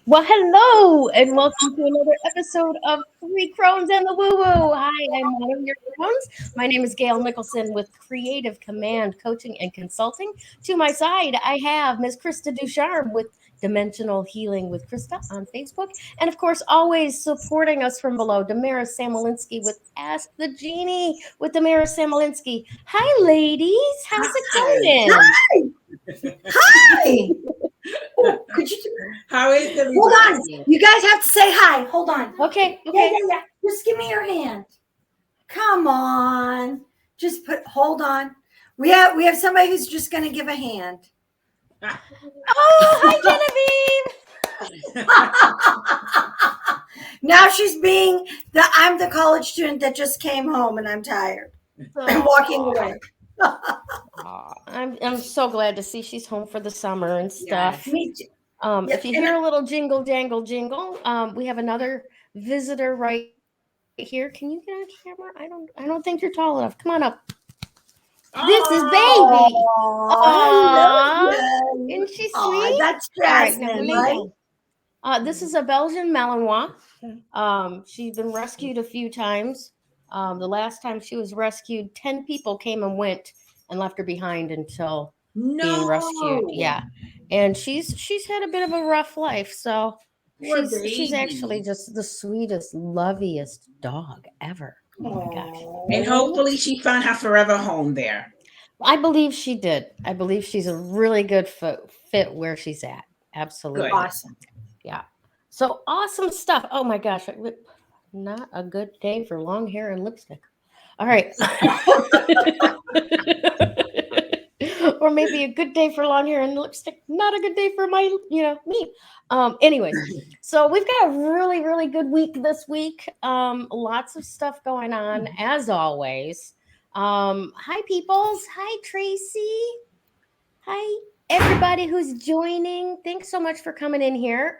Well, hello, and welcome to another episode of Three Crones and the Woo Woo. Hi, I'm one of your crones. My name is Gayle Nicholson with Creative Command Coaching and Consulting. To my side, I have Ms. Krista Ducharme with Dimensional Healing with Krista on Facebook. And of course, always supporting us from below, Damaris Samolinski with Ask the Genie with Damaris Samolinski. Hi, ladies. How's it going? Hi. Oh, could you? How is everybody? Hold on. You guys have to say hi. Hold on. Okay. Yeah. Just give me your hand. Come on. Just hold on. We have somebody who's just going to give a hand. Oh, hi, Genevieve. Now she's being I'm the college student that just came home and I'm tired. I'm walking away. I'm so glad to see she's home for the summer and stuff. Yeah, me too. If you hear a little jingle, jangle, jingle, we have another visitor right here. Can you get on camera? I don't think you're tall enough. Come on up. This is baby. Oh, isn't she sweet? That's Jasmine, right? This is a Belgian Malinois. She's been rescued a few times. The last time she was rescued, 10 people came and went and left her behind until being rescued. Yeah. And she's had a bit of a rough life. So she's actually just the sweetest, loveliest dog ever. Oh my gosh. And hopefully she found her forever home there. I believe she did. I believe she's a really good fit where she's at. Absolutely. Good. Awesome. Yeah. So awesome stuff. Oh my gosh. Not a good day for long hair and lipstick. All right. Or maybe a good day for long hair and lipstick. Not a good day for me. Anyways, so we've got a really, really good week this week. Lots of stuff going on as always. Hi, peoples. Hi, Tracy. Hi, everybody who's joining. Thanks so much for coming in here.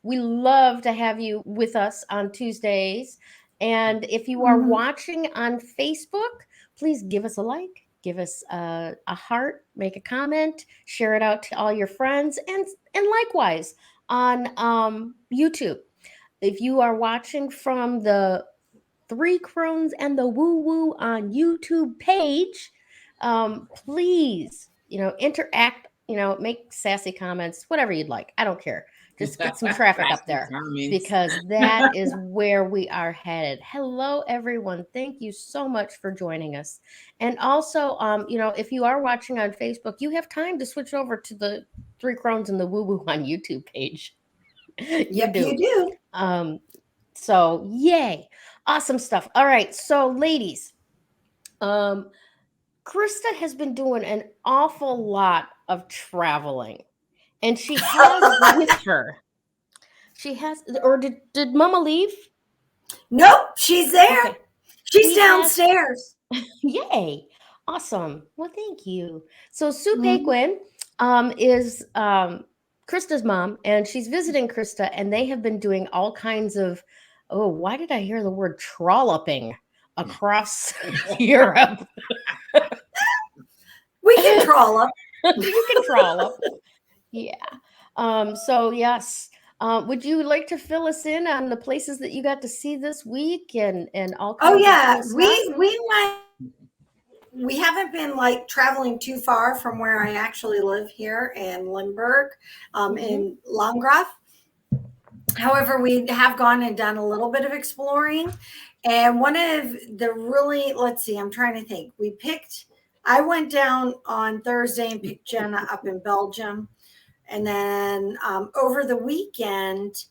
We love to have you with us on Tuesdays. And if you are watching on Facebook, please give us a like, give us a heart, make a comment, share it out to all your friends, and likewise on YouTube. If you are watching from the Three Crones and the Woo Woo on YouTube page, please, interact, make sassy comments, whatever you'd like. I don't care. Just get some traffic up there because that is where we are headed. Hello, everyone. Thank you so much for joining us. And also, if you are watching on Facebook, you have time to switch over to the Three Crones and the Woo Woo on YouTube page. You do. So yay. Awesome stuff. All right. So ladies, Krista has been doing an awful lot of traveling. And she has with her. She has, or did Mama leave? Nope, she's there. Okay. She's downstairs. Yay. Awesome. Well, thank you. So Sue Paquin is Krista's mom, and she's visiting Krista, and they have been doing all kinds of, why did I hear the word trolloping across Europe? We can trollop. You can trollop. Yeah. So yes. Would you like to fill us in on the places that you got to see this week and all kinds of stuff? We haven't been like traveling too far from where I actually live here in Limburg, in Landgraf. However, we have gone and done a little bit of exploring. And one of the really, I'm trying to think. I went down on Thursday and picked Jenna up in Belgium. And then over the weekend,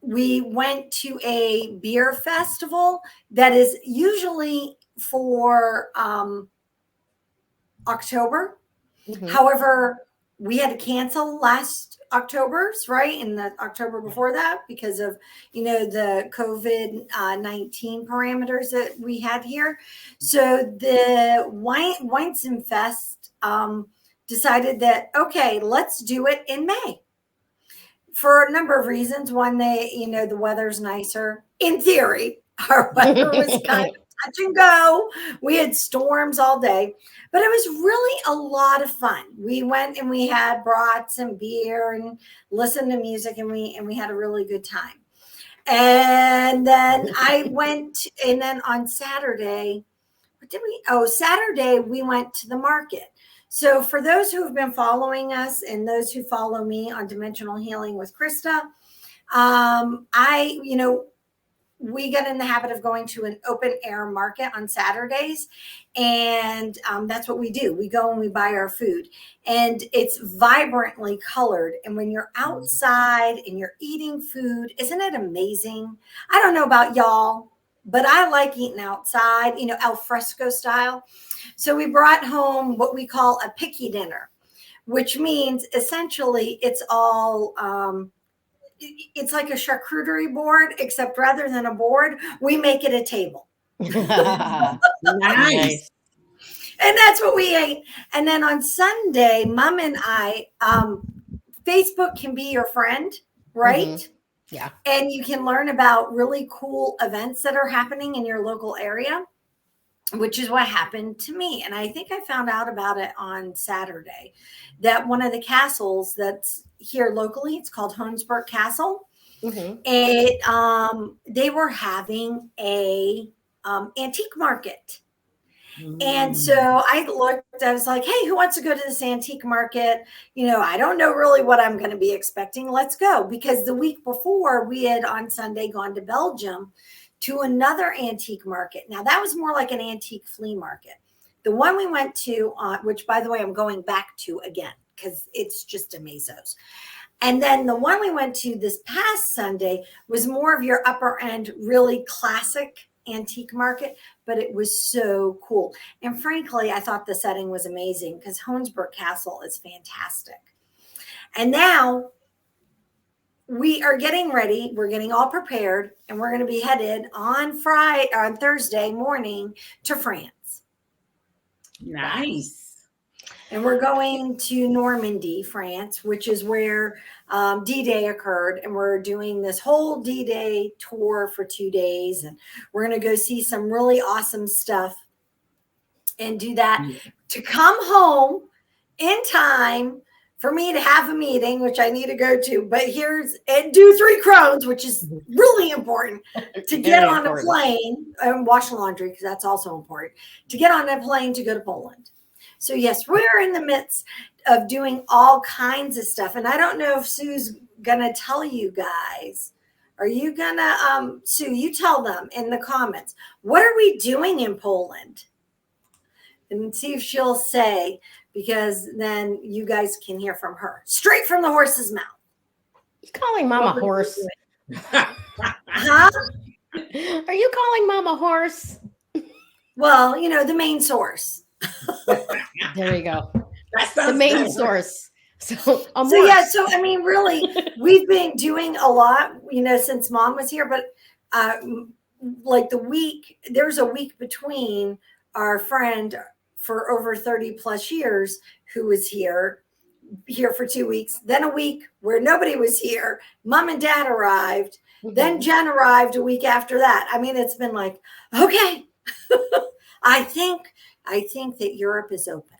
we went to a beer festival that is usually for October. However, we had to cancel last October's, right? And the October before that because of, the COVID-19 parameters that we had here. So the Weizenfest decided that, okay, let's do it in May for a number of reasons. One, the weather's nicer in theory. Our weather was kind of touch and go. We had storms all day, but it was really a lot of fun. We went and we had brats and beer and listened to music, and we had a really good time. And then I went, and then on Saturday, what did we? Oh, Saturday we went to the market. So for those who have been following us and those who follow me on Dimensional Healing with Krista, we get in the habit of going to an open air market on Saturdays. And that's what we do. We go and we buy our food, and it's vibrantly colored. And when you're outside and you're eating food, isn't it amazing? I don't know about y'all, but I like eating outside, al fresco style. So we brought home what we call a picky dinner, which means essentially it's all, it's like a charcuterie board, except rather than a board, we make it a table. Nice. And that's what we ate. And then on Sunday, Mom and I, Facebook can be your friend, right? Mm-hmm. Yeah. And you can learn about really cool events that are happening in your local area, which is what happened to me. And I think I found out about it on Saturday, that one of the castles that's here locally, it's called Hoensburg Castle. Mm-hmm. They were having a antique market. And so I looked, I was like, hey, who wants to go to this antique market? I don't know really what I'm going to be expecting. Let's go. Because the week before, we had on Sunday gone to Belgium to another antique market. Now, that was more like an antique flea market. The one we went to, which, by the way, I'm going back to again, because it's just amazos. And then the one we went to this past Sunday was more of your upper end, really classic antique market, but it was so cool. And frankly, I thought the setting was amazing because Hoensburg Castle is fantastic. And now we are getting ready. We're getting all prepared, and we're going to be headed on Thursday morning to France. Nice. And we're going to Normandy, France, which is where D-Day occurred. And we're doing this whole D-Day tour for 2 days. And we're going to go see some really awesome stuff and do that to come home in time for me to have a meeting, which I need to go to. But and do 3 Crones, which is really important to get on a plane and wash laundry, because that's also important, to get on a plane to go to Poland. So yes, we're in the midst of doing all kinds of stuff. And I don't know if Sue's going to tell you guys. Are you going to, Sue, you tell them in the comments, what are we doing in Poland? And see if she'll say, because then you guys can hear from her straight from the horse's mouth. You calling Mom a horse? Huh? Are you calling Mom a horse? Well, the main source. There you go. The main source. So I mean, really, we've been doing a lot, since Mom was here, but like there's a week between our friend for over 30 plus years who was here for 2 weeks, then a week where nobody was here. Mom and Dad arrived. Mm-hmm. Then Jen arrived a week after that. I mean, it's been like, okay, I think that Europe is open.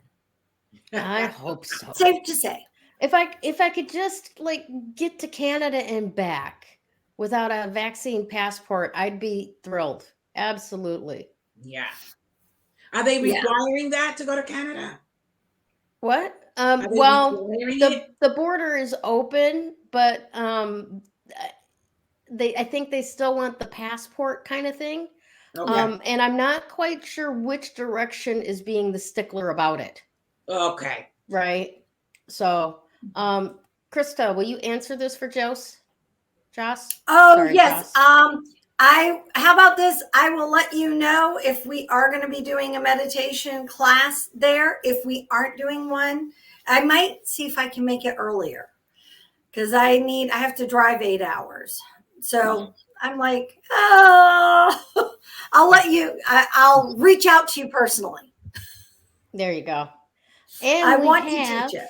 I hope so. Safe to say. If I could just get to Canada and back without a vaccine passport, I'd be thrilled. Absolutely. Yeah. Are they requiring that to go to Canada? What? Well, the border is open, but I think they still want the passport kind of thing. Okay. And I'm not quite sure which direction is being the stickler about it. Okay. Right. So, Krista, will you answer this for Joss? Oh, sorry, yes. Joss. How about this? I will let you know if we are going to be doing a meditation class there. If we aren't doing one, I might see if I can make it earlier, because I have to drive 8 hours. So I'm like, oh, I'll let you, I'll reach out to you personally. There you go. And I want to teach it.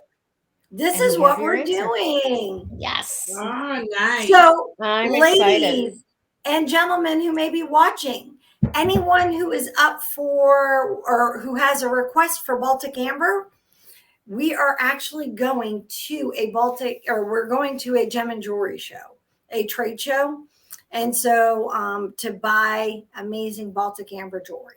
This is what we're doing. Yes. Oh, nice. So, I'm ladies excited. And gentlemen who may be watching, anyone who is up for or who has a request for Baltic Amber, we are actually going to we're going to a gem and jewelry show, a trade show. And so to buy amazing Baltic Amber jewelry.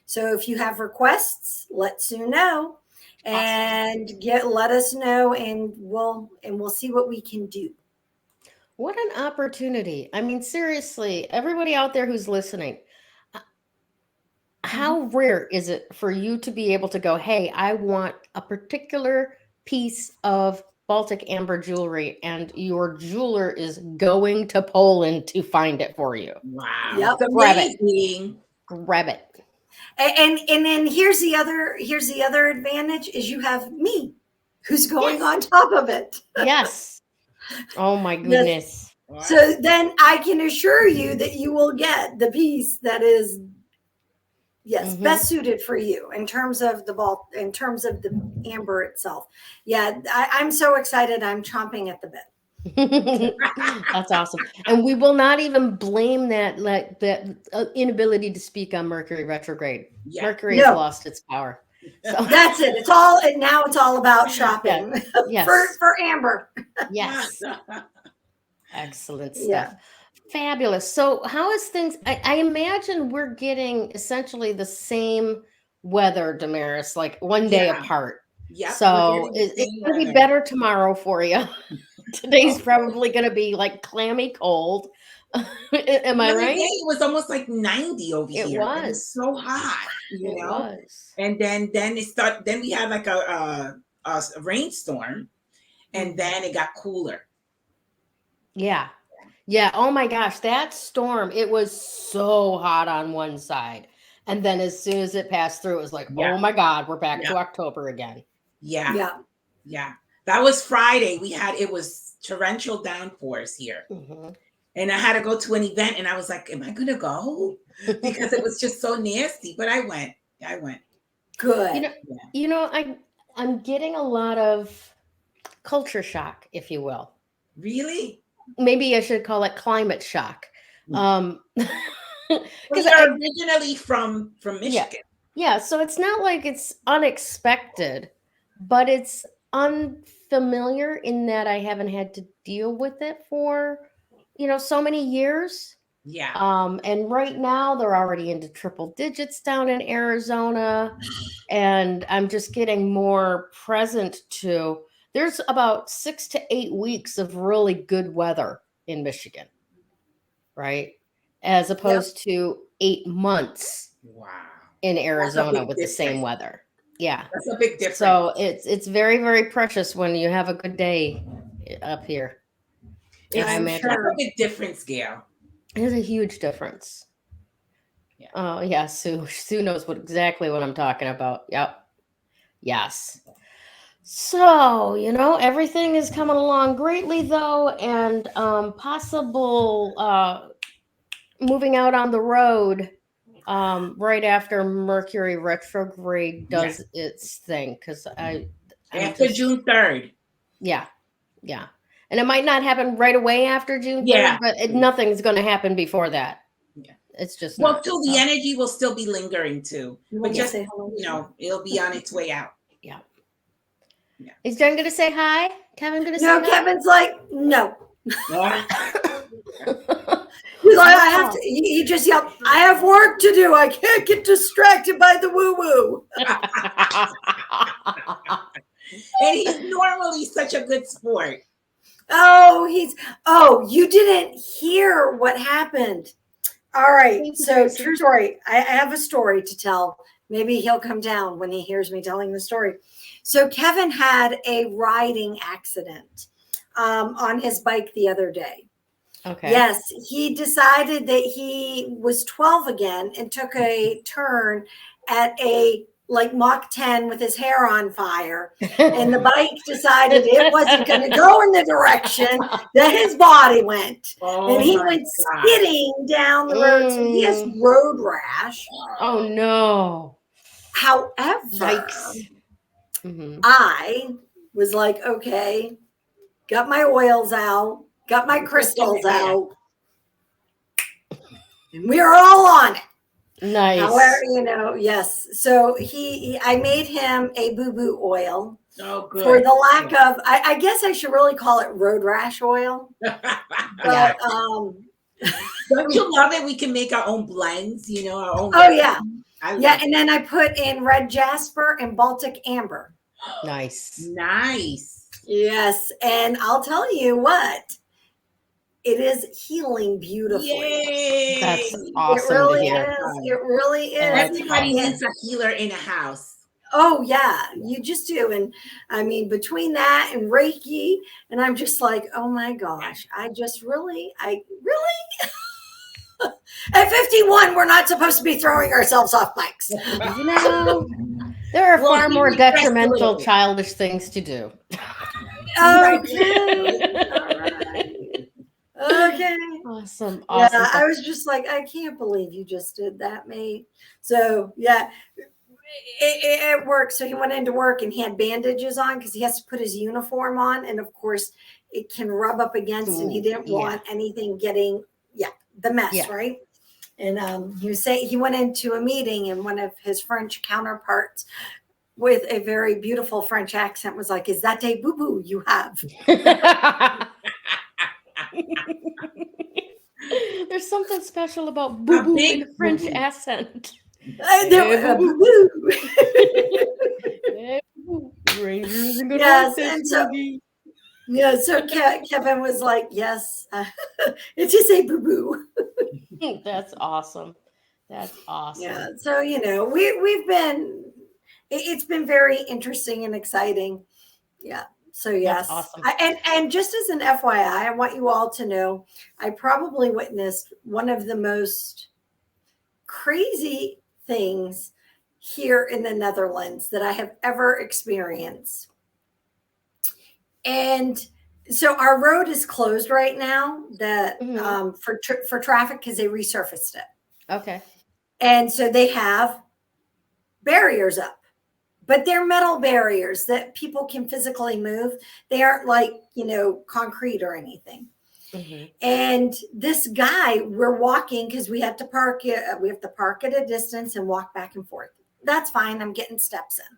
So if you have requests, let Sue know and let us know, and we'll see what we can do. What an opportunity. I mean, seriously, everybody out there who's listening, how rare is it for you to be able to go, hey, I want a particular piece of Baltic Amber jewelry, and your jeweler is going to Poland to find it for you. Wow. Yep. Grab it. Grab it. And then here's the other advantage is you have me who's going on top of it. Yes. Oh my goodness. Yes. So then I can assure you that you will get the piece that is best suited for you in terms of the amber itself. Yeah, I'm so excited. I'm chomping at the bit. That's awesome. And we will not even blame that inability to speak on Mercury retrograde. Yeah. Mercury has lost its power. So that's it. It's all about shopping. Yes. for amber. Yes. Excellent stuff. Yeah. Fabulous. So how is things? I imagine we're getting essentially the same weather, Damaris, like one day apart. Yeah. So it's going to be better tomorrow for you. Today's probably going to be like clammy cold. Am I right? It was almost like 90 over here. It was. It was so hot, you know. And then it started. Then we had like a rainstorm, and then it got cooler. Yeah. Yeah. Oh my gosh, that storm, it was so hot on one side. And then as soon as it passed through, it was like, oh my God, we're back to October again. Yeah. Yeah. Yeah. That was Friday. It was torrential downpours here. Mm-hmm. And I had to go to an event, and I was like, am I going to go? Because it was just so nasty. But I went. Good. I'm getting a lot of culture shock, if you will. Really? Maybe I should call it climate shock. Because they're originally from Michigan. Yeah. So it's not like it's unexpected, but it's unfamiliar in that I haven't had to deal with it for, so many years. Yeah. And right now they're already into triple digits down in Arizona. And I'm just getting more present to. There's about 6 to 8 weeks of really good weather in Michigan, right? As opposed to 8 months in Arizona with the same weather. Yeah. That's a big difference. So it's very, very precious when you have a good day up here. It's a big difference, Gayle. It's a huge difference. Yeah. Oh, yeah. Sue knows exactly what I'm talking about. Yep. Yes. So, everything is coming along greatly, though, and possible moving out on the road right after Mercury retrograde does its thing. Because after June 3rd. Yeah. And it might not happen right away after June 3rd, but nothing's going to happen before that. Yeah. It's just the energy will still be lingering, too. But just, it'll be on its way out. Yeah. Yeah. Is Jen going to say hi? Kevin going to say hi? No, Kevin's like, no. He's like, I have to, he just yelled, I have work to do. I can't get distracted by the woo-woo. And he's normally such a good sport. You didn't hear what happened. All right. So true story. I have a story to tell. Maybe he'll come down when he hears me telling the story. So Kevin had a riding accident on his bike the other day. Okay. Yes, he decided that he was 12 again and took a turn at a Mach 10 with his hair on fire. And the bike decided it wasn't going to go in the direction that his body went. And he went skidding down the road. So he has road rash. Oh, no. However, I was like, okay, got my oils out, got my crystals out, and we are all on it. Nice. However, yes. So I made him a boo-boo oil Oh, good. for the lack of, I guess I should really call it road rash oil. Yeah. But, don't you love it? We can make our own blends, our own. Oh, yeah. Yeah. And then I put in red jasper and Baltic amber. Nice. Nice. Yes. And I'll tell you what, it is healing beautifully. Yay. That's awesome. It really to hear. is. It really is. Everybody needs a healer in a house. Oh, yeah, you just do. And I mean, between that and Reiki, and I'm just like, oh my gosh, I really, at 51, we're not supposed to be throwing ourselves off bikes. There are far more detrimental, childish things to do. Okay. All right. Okay. Awesome. Yeah, I was just like, I can't believe you just did that, mate. So, yeah. It worked. So he went into work and he had bandages on because he has to put his uniform on. And of course, it can rub up against, and he didn't want anything getting, the mess, right? And he was saying he went into a meeting, and one of his French counterparts with a very beautiful French accent was like, "Is that a boo-boo you have?" There's something special about boo-boo in a French accent. So Kevin was like, yes, it's just a boo-boo. That's awesome. That's awesome. Yeah. So, we've been, it's been very interesting and exciting. Yeah. So yes. That's awesome. And just as an FYI, I want you all to know, I probably witnessed one of the most crazy things here in the Netherlands that I have ever experienced. And so our road is closed right now for traffic because they resurfaced it. Okay. And so they have barriers up, but they're metal barriers that people can physically move. They aren't like, concrete or anything. Mm-hmm. And this guy, we're walking because we have to park it. We have to park at a distance and walk back and forth. That's fine. I'm getting steps in.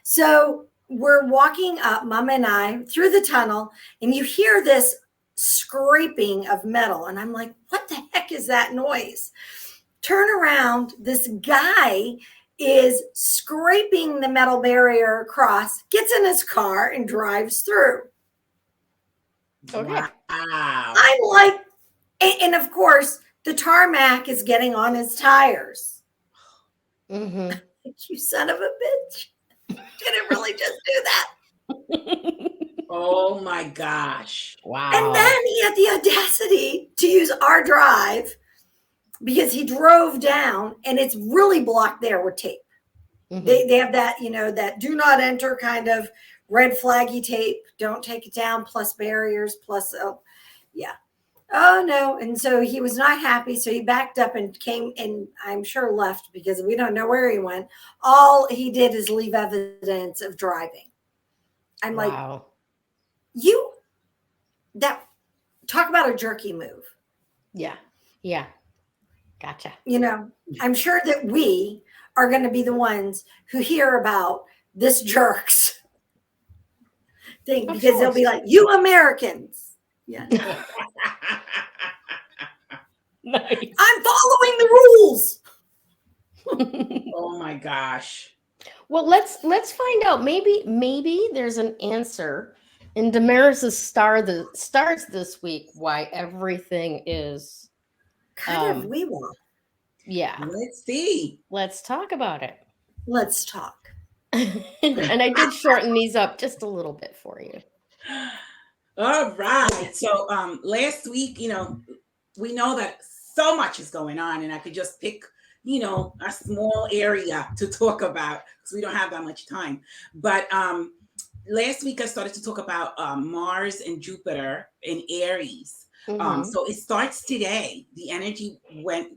So we're walking up, Mama and I, through the tunnel, and you hear this scraping of metal. And I'm like, what the heck is that noise? Turn around. This guy is scraping the metal barrier across, gets in his car, and drives through. Okay. Wow. I'm like, and of course, the tarmac is getting on his tires. Mm-hmm. You son of a bitch. Didn't really just do that. Oh my gosh. Wow. And then he had the audacity to use our drive because he drove down, and it's really blocked there with tape. Mm-hmm. They have that, that do not enter kind of red flaggy tape. Don't take it down, plus barriers, plus, Oh, no. And so he was not happy. So he backed up and came, and I'm sure left because we don't know where he went. All he did is leave evidence of driving. I'm like, talk about a jerky move. Yeah. Yeah. Gotcha. I'm sure that we are going to be the ones who hear about this jerks thing because they'll be like, you Americans. Yeah. Nice. I'm following the rules. Oh my gosh. Well, let's find out. Maybe there's an answer in Damaris's stars this week why everything is kind of we want. Yeah. Let's see. Let's talk about it. Let's talk. And I did shorten these up just a little bit for you. All right. So last week, we know that so much is going on, and I could just pick, a small area to talk about because we don't have that much time. But last week I started to talk about Mars and Jupiter in Aries. Mm-hmm. So it starts today. The energy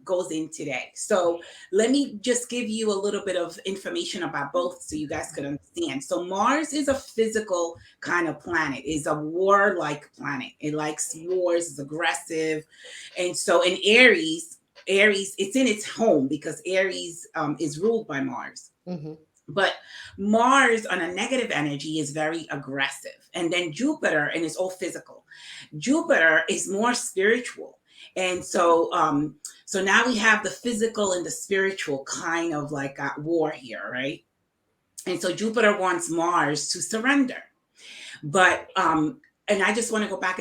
goes in today. So let me just give you a little bit of information about both so you guys could understand. So Mars is a physical kind of planet. It's a warlike planet. It likes wars, it's aggressive. And so in Aries, Aries, it's in its home because Aries is ruled by Mars. Mm-hmm. But Mars on a negative energy is very aggressive. And then Jupiter, and it's all physical. Jupiter is more spiritual. And so now we have the physical and the spiritual kind of like at war here, right? And so Jupiter wants Mars to surrender. But and I just want to go back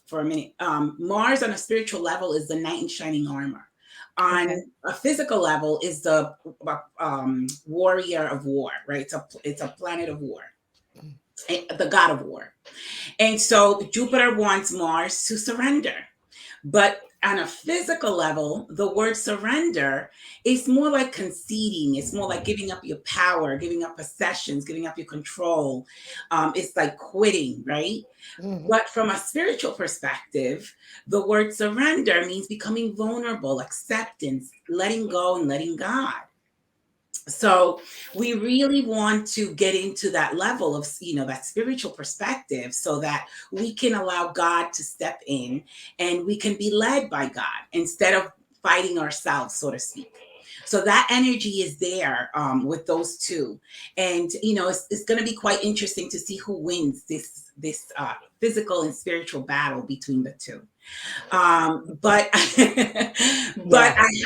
for a minute. Mars on a spiritual level is the knight in shining armor. On a physical level is the warrior of war, right? It's a planet of war, the god of war. And so Jupiter wants Mars to surrender. But on a physical level, the word surrender is more like conceding. It's more like giving up your power, giving up possessions, giving up your control. It's like quitting, right? Mm-hmm. But from a spiritual perspective, the word surrender means becoming vulnerable, acceptance, letting go and letting God. So we really want to get into that level of, that spiritual perspective so that we can allow God to step in and we can be led by God instead of fighting ourselves, so to speak. So that energy is there with those two. And, it's going to be quite interesting to see who wins this physical and spiritual battle between the two. But I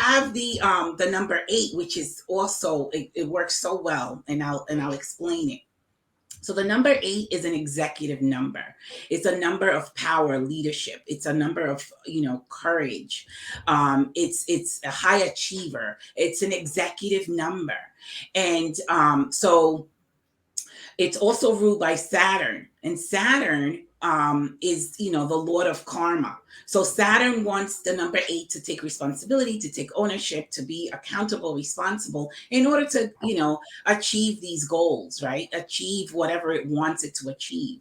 have the number 8, which is also it works so well, and I'll explain it. So the number 8 is an executive number. It's a number of power, leadership. It's a number of courage. It's a high achiever. It's an executive number, and so it's also ruled by Saturn, and Saturn is the Lord of karma. So Saturn wants the number 8 to take responsibility, to take ownership, to be accountable, responsible in order to achieve these goals, right? Achieve whatever it wants it to achieve.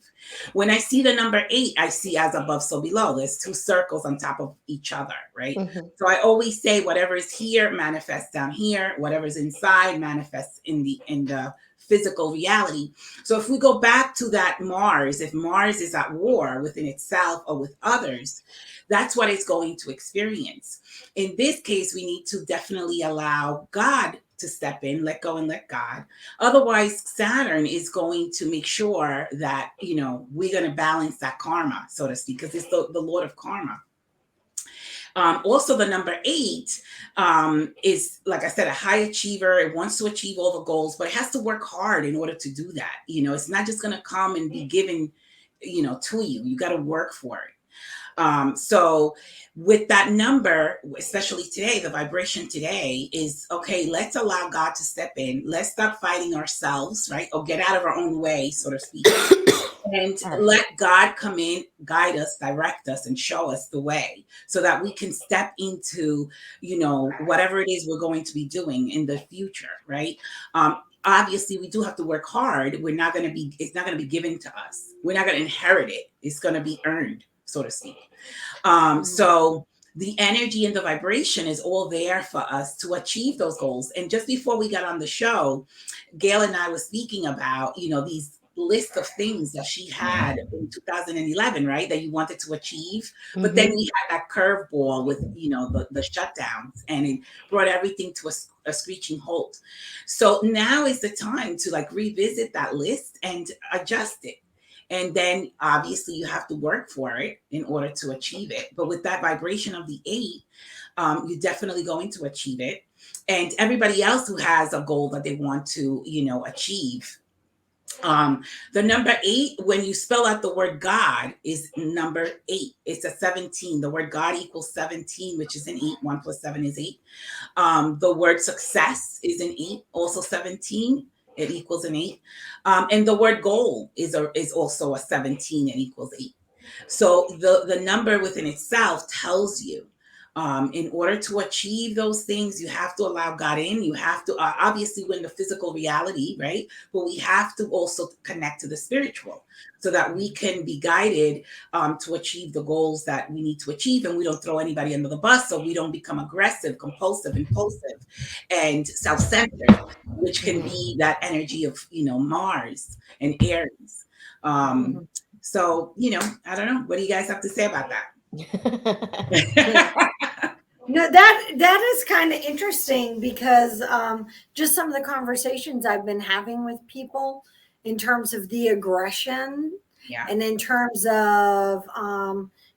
When I see the number 8, I see as above so below. There's 2 circles on top of each other, right? Mm-hmm. So I always say whatever is here manifests down here, whatever's inside manifests in the physical reality. So if we go back to that Mars, if Mars is at war within itself or with others, that's what it's going to experience. In this case, we need to definitely allow God to step in, let go and let God. Otherwise, Saturn is going to make sure that, we're going to balance that karma, so to speak, because it's the Lord of karma. Also, the number 8 is, like I said, a high achiever. It wants to achieve all the goals, but it has to work hard in order to do that. It's not just going to come and be given, to you. You got to work for it. So with that number, especially today, the vibration today is, okay, let's allow God to step in. Let's stop fighting ourselves, right? Or get out of our own way, so to speak. And let God come in, guide us, direct us, and show us the way so that we can step into, whatever it is we're going to be doing in the future, right? Obviously, we do have to work hard. It's not going to be given to us. We're not going to inherit it. It's going to be earned, so to speak. So the energy and the vibration is all there for us to achieve those goals. And just before we got on the show, Gayle and I were speaking about, these list of things that she had in 2011, right, that you wanted to achieve. But then we had that curveball with, the shutdowns, and it brought everything to a screeching halt. So now is the time to revisit that list and adjust it. And then obviously you have to work for it in order to achieve it. But with that vibration of the 8, you're definitely going to achieve it. And everybody else who has a goal that they want to, achieve. The number 8, when you spell out the word God, is number 8. It's a 17. The word God equals 17, which is an 8. 1 plus 7 is 8. The word success is an 8, also 17. It equals an 8. And the word goal is also a 17 and equals 8. So the number within itself tells you, in order to achieve those things, you have to allow God in. You have to obviously win the physical reality, right? But we have to also connect to the spiritual so that we can be guided to achieve the goals that we need to achieve, and we don't throw anybody under the bus, so we don't become aggressive, compulsive, impulsive, and self-centered, which can be that energy of Mars and Aries. So I don't know. What do you guys have to say about that? No, that is kind of interesting because just some of the conversations I've been having with people in terms of the aggression and in terms of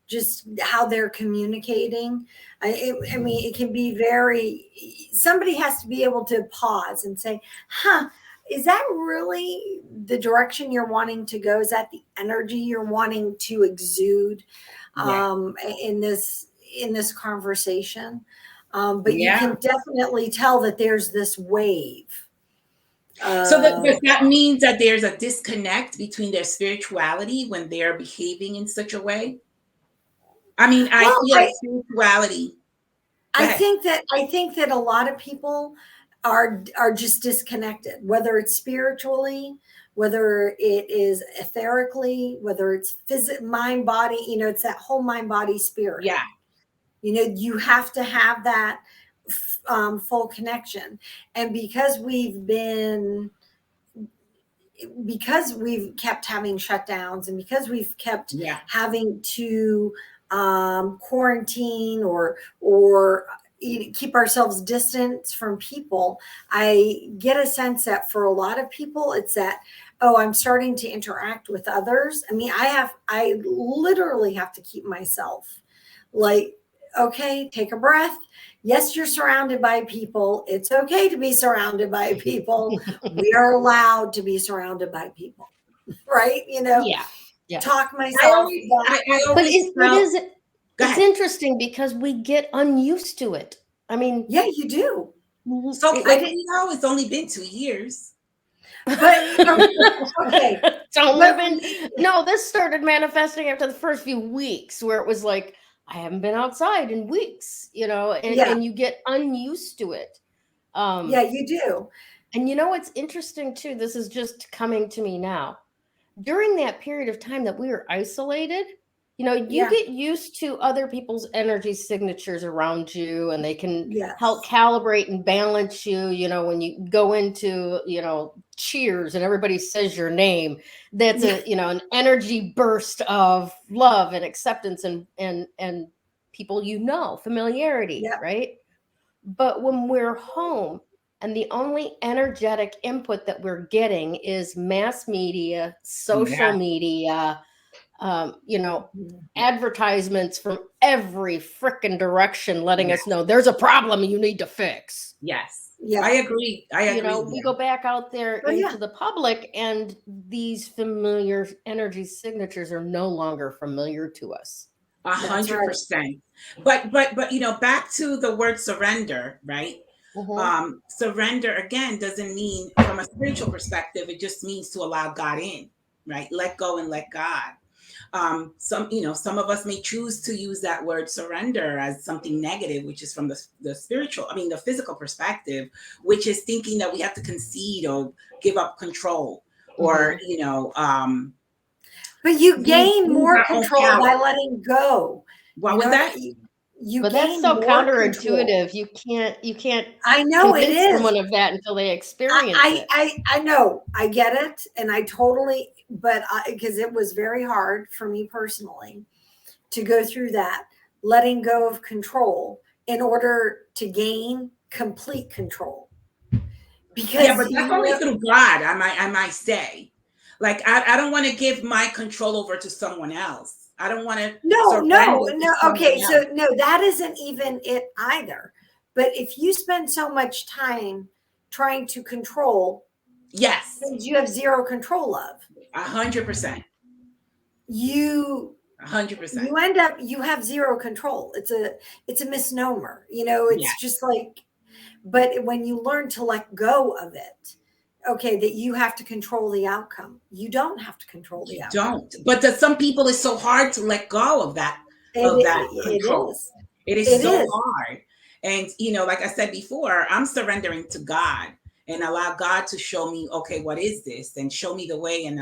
just how they're communicating. I mean, it can be somebody has to be able to pause and say, huh, is that really the direction you're wanting to go? Is that the energy you're wanting to exude in this conversation? But you can definitely tell that there's this wave. So that means that there's a disconnect between their spirituality when they're behaving in such a way. I mean, I feel like spirituality. I think that a lot of people are just disconnected, whether it's spiritually, whether it is etherically, whether it's mind, body, it's that whole mind, body, spirit. Yeah. You have to have that full connection. And because we've kept having shutdowns and because we've kept having to quarantine or keep ourselves distant from people, I get a sense that for a lot of people, it's that, oh, I'm starting to interact with others. I mean, I literally have to keep myself like, okay, take a breath. Yes, you're surrounded by people. It's okay to be surrounded by people. We are allowed to be surrounded by people, right? Talk myself. It's interesting because we get unused to it. I mean, yeah, you do. So quickly, it's only been 2 years. But okay, it's only been this started manifesting after the first few weeks, where it was like, I haven't been outside in weeks, and you get unused to it. Yeah, you do. And it's interesting too. This is just coming to me now. During that period of time that we were isolated, you get used to other people's energy signatures around you, and they can help calibrate and balance you. When you go into, cheers and everybody says your name, that's an energy burst of love and acceptance and people, familiarity, right? But when we're home and the only energetic input that we're getting is mass media, social media, advertisements from every freaking direction letting us know there's a problem you need to fix. Yes. Yeah. I agree. We go back out there into the public, and these familiar energy signatures are no longer familiar to us. 100%. But back to the word surrender, right? Mm-hmm. Surrender again doesn't mean, from a spiritual perspective, it just means to allow God in, right? Let go and let God. Some of us may choose to use that word surrender as something negative, which is from the physical perspective, which is thinking that we have to concede or give up control, or but you gain more control by letting go. What was that? But that's so counterintuitive. Control. You can't. I know it is. Someone of that until they experience it. I know. I get it, and I totally. But because it was very hard for me personally to go through that, letting go of control in order to gain complete control. Because but that's only through God. I might say, like I don't want to give my control over to someone else. I don't want to. No. Okay, so no, that isn't even it either. But if you spend so much time trying to control, things you have zero control of, 100%. You 100%. You end up, you have zero control. It's a misnomer. It's just like, but when you learn to let go of it, okay, that you have to control the outcome. You don't have to control the outcome. Don't. But to some people, it's so hard to let go of that. Control. It is so hard. And like I said before, I'm surrendering to God and allow God to show me, okay, what is this? And show me the way and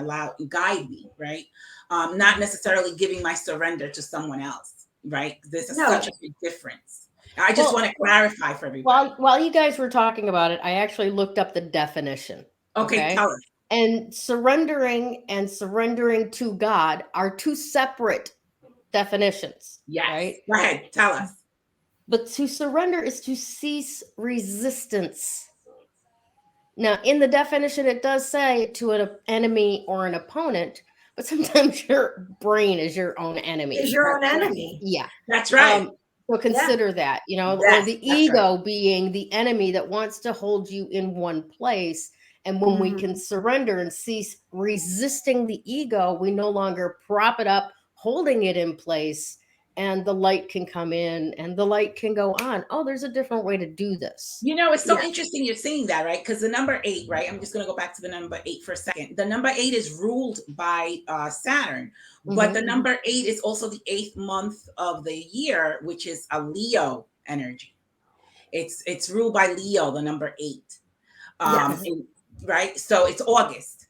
guide me, right? Not necessarily giving my surrender to someone else, right? This is such a big difference. I just want to clarify for everybody. While you guys were talking about it, I actually looked up the definition. Okay, tell us. And surrendering to God are two separate definitions. Yes. Right? Go ahead, tell us. But to surrender is to cease resistance. Now, in the definition, it does say to an enemy or an opponent, but sometimes your brain is your own enemy. Is your own enemy. Yeah. That's right. So consider that, you know, or Yes, the that's ego being the enemy that wants to hold you in one place. And when we can surrender and cease resisting the ego, we no longer prop it up, holding it in place, and the light can come in and the light can go on. Oh, there's a different way to do this. You know, it's so interesting you're saying that, right? Because the number 8, right? I'm just going to go back to the number 8 for a second. The number 8 is ruled by Saturn, but the number 8 is also the 8th month of the year, which is a Leo energy. It's ruled by Leo, the number 8. Right? So it's August.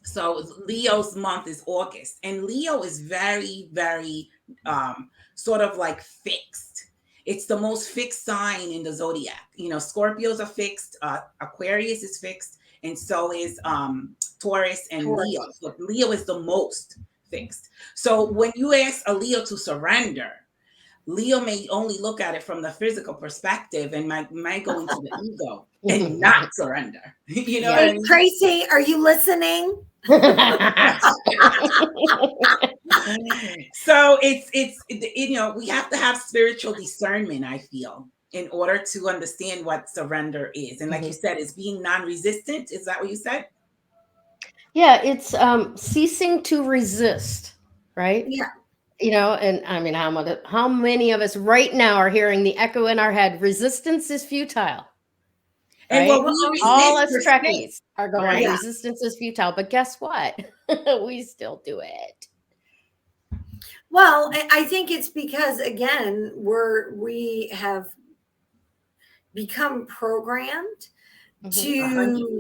So Leo's month is August, and Leo is very, very sort of like fixed. It's the most fixed sign in the zodiac. You know, Scorpios are fixed, Aquarius is fixed, and so is Taurus and Leo. So Leo is the most fixed. So when you ask a Leo to surrender, Leo may only look at it from the physical perspective and might go into the ego and not surrender. You know what I mean? Tracy, are you listening? So it's you know, we have to have spiritual discernment, I feel, in order to understand what surrender is. And like you said, it's being non-resistant. Is that what you said? Yeah, it's ceasing to resist, right? Yeah. You know, and I mean, how many of us right now are hearing the echo in our head? Resistance is futile. And right? what we resist, all us Trekkies are going, Right. resistance is futile. But guess what? We still do it. Well, I think it's because, again, we have become programmed to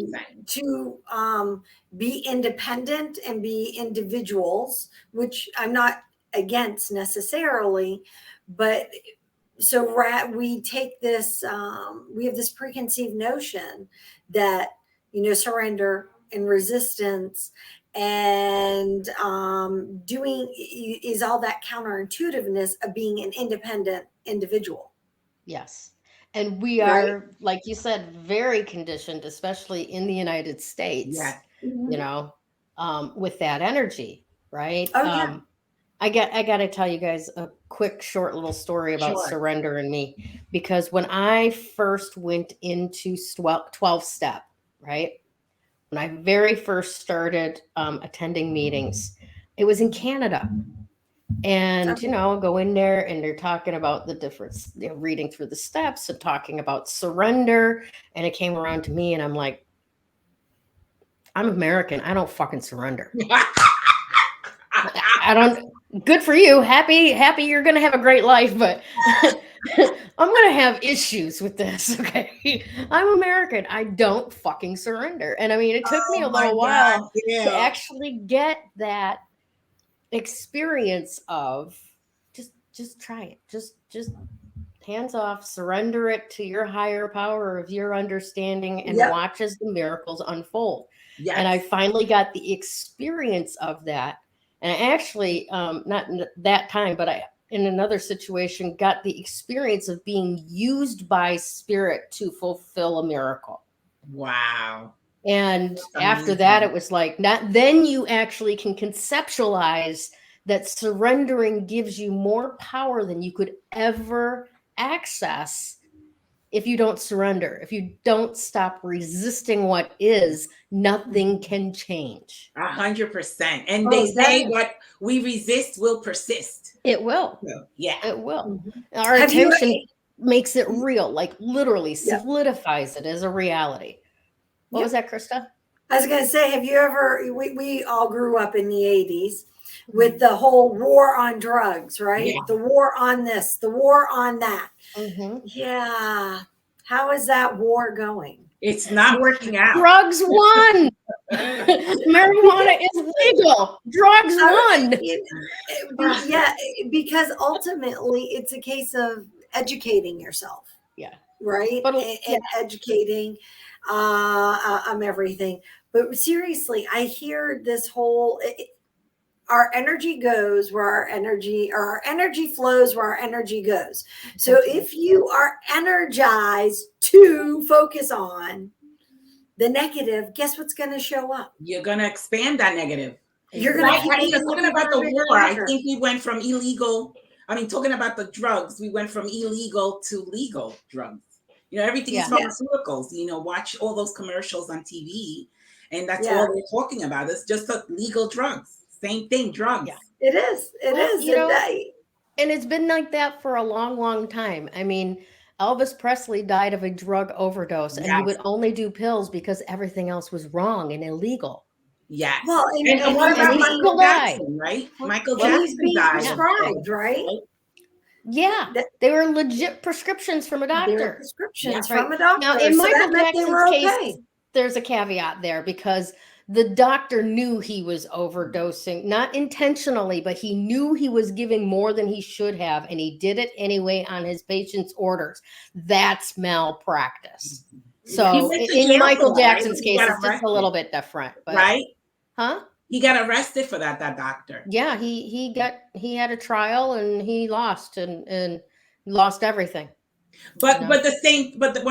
100%. be independent and be individuals, which I'm not against necessarily, but so we take this, we have this preconceived notion that, you know, surrender and resistance and doing is all that counterintuitiveness of being an independent individual. Yes. And we are, like you said, very conditioned, especially in the United States, Yes. you know, with that energy, right? Oh, yeah. I got to tell you guys a quick, short little story about surrender and me, because when I first went into 12 step, right? When I very first started attending meetings, it was in Canada. And, you know, go in there and they're talking about the difference, you know, reading through the steps and talking about surrender. And it came around to me and I'm like, I'm American. I don't fucking surrender. I don't. Good for you. Happy you're going to have a great life, but I'm going to have issues with this. Okay. I'm American. I don't fucking surrender. And I mean, it took me a little while to actually get that experience of just try it. Just hands off, surrender it to your higher power of your understanding and watch as the miracles unfold. Yes. And I finally got the experience of that. And I actually, not in that time, but I, in another situation, got the experience of being used by spirit to fulfill a miracle. Wow. And after that, it was like, then you actually can conceptualize that surrendering gives you more power than you could ever access if you don't surrender. If you don't stop resisting what is, nothing can change. 100%. And they say what we resist will persist. It will. Yeah. It will. Our attention makes it real, like literally solidifies it as a reality. What was that, Krista? I was going to say, have you ever, we all grew up in the 80s with the whole war on drugs, right? Yeah. The war on this, the war on that. Yeah. How is that war going? It's not working out. Drugs won. Marijuana is legal. Drugs won. Yeah, because ultimately it's a case of educating yourself. Yeah. Right? And educating everything. But seriously, I hear this whole, our energy goes where our energy, or our energy flows where our energy goes. So if you are energized to focus on the negative, guess what's going to show up? You're going to expand that negative. You're going to Right here, talking about the war, I bigger. think we went from illegal. I mean, talking about the drugs, we went from illegal to legal drugs. You know, everything is pharmaceuticals. You know, watch all those commercials on TV, and that's all they're talking about. It's just the legal drugs. Same thing, drugs. Yeah. It is. It is. You know, and it's been like that for a long, long time. I mean, Elvis Presley died of a drug overdose, and he would only do pills because everything else was wrong and illegal. Yes. Well, and what about Michael Jackson, right? Michael Jackson died. Prescribed, right? Yeah, they were legit prescriptions from a doctor. They were prescriptions from a doctor. Now, in Michael Jackson's case, there's a caveat there because the doctor knew he was overdosing, not intentionally, but he knew he was giving more than he should have, and he did it anyway on his patient's orders. That's malpractice. So in Michael Jackson's case, it's just a little bit different, but, right? Huh? He got arrested for that doctor. Yeah, he had a trial and he lost and lost everything. But what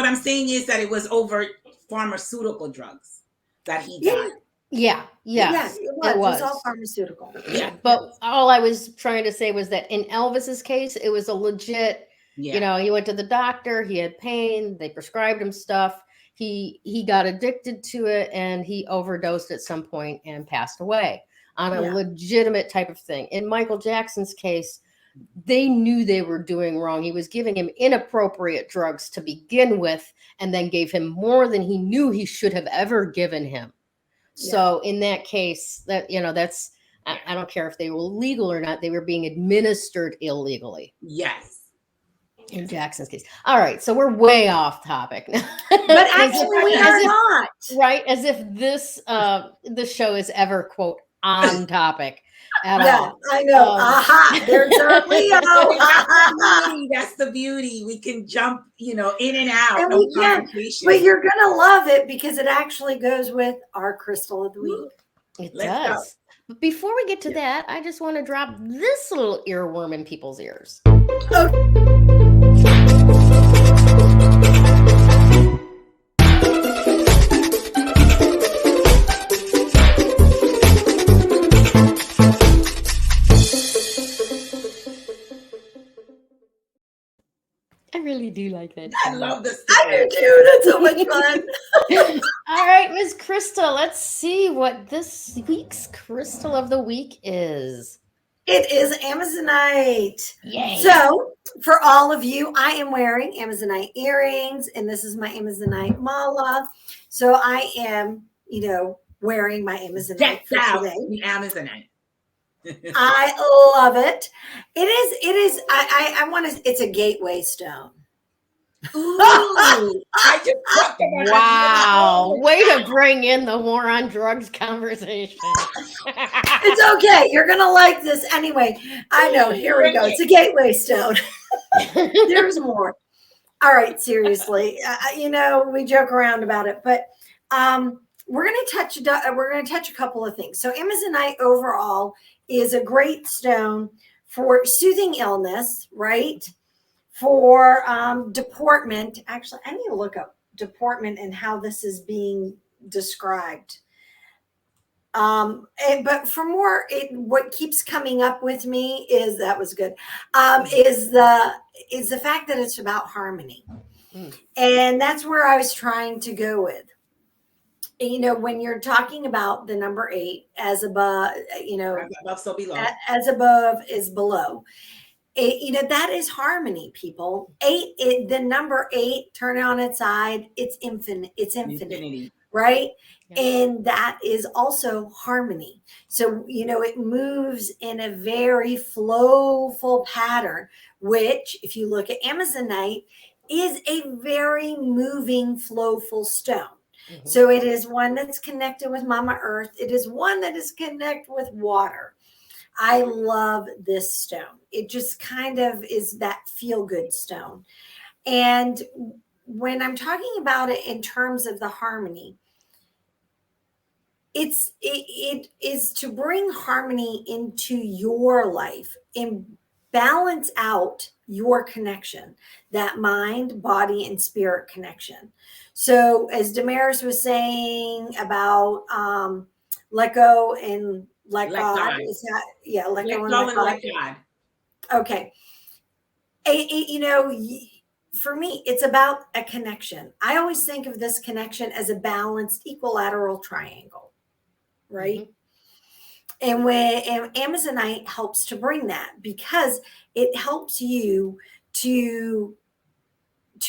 I'm saying is that it was over pharmaceutical drugs that he died. Yeah, it was all pharmaceutical. Yeah. But all I was trying to say was that in Elvis's case, it was a legit, you know, he went to the doctor, he had pain, they prescribed him stuff. He got addicted to it and he overdosed at some point and passed away on a legitimate type of thing. In Michael Jackson's case, they knew they were doing wrong. He was giving him inappropriate drugs to begin with and then gave him more than he knew he should have ever given him. So in that case, that, you know, that's, I don't care if they were legal or not, they were being administered illegally. Yes. In Jackson's case. All right. So we're way off topic. But actually we are not. Right. As if this show is ever, quote, on topic at all. I know. There's our Leo. That's the beauty. We can jump, you know, in and out. And we can. But you're going to love it because it actually goes with our crystal of the week. It does. But before we get to that, I just want to drop this little earworm in people's ears. I really do like that. I love this. I do too. That's so much fun. All right, Ms. Krista, let's see what this week's crystal of the week is. It is Amazonite. Yay. So for all of you, I am wearing Amazonite earrings, and this is my Amazonite mala. So I am, you know, wearing my Amazonite for today. The Amazonite. I love it. It is. I want to. It's a gateway stone. Ooh, I just talked about wow. Way to bring in the war on drugs conversation. It's okay. You're going to like this anyway. I know. Here we go. It's a gateway stone. There's more. All right. Seriously. You know, we joke around about it, but we're going to touch a couple of things. So Amazonite overall is a great stone for soothing illness, right? For deportment. Actually, I need to look up deportment and how this is being described. But for more, what keeps coming up with me is is the fact that it's about harmony. And that's where I was trying to go with. You know, when you're talking about the number 8 as above, you know, as above, so below. As above is below. You know, that is harmony, people. 8, the number 8, turn on its side, it's infinite. It's infinity. Right? Yeah. And that is also harmony. So, you know, it moves in a very flowful pattern, which, if you look at Amazonite, is a very moving, flowful stone. Mm-hmm. So it is one that's connected with Mama Earth. It is one that is connected with water. I love this stone. It just kind of is that feel-good stone. And when I'm talking about it in terms of the harmony, it is to bring harmony into your life and balance out your connection, that mind, body, and spirit connection. So as Damaris was saying about let go and let God. Is that, yeah, let go and let God. Let God. Okay. For me, it's about a connection. I always think of this connection as a balanced equilateral triangle, right? And Amazonite helps to bring that, because it helps you to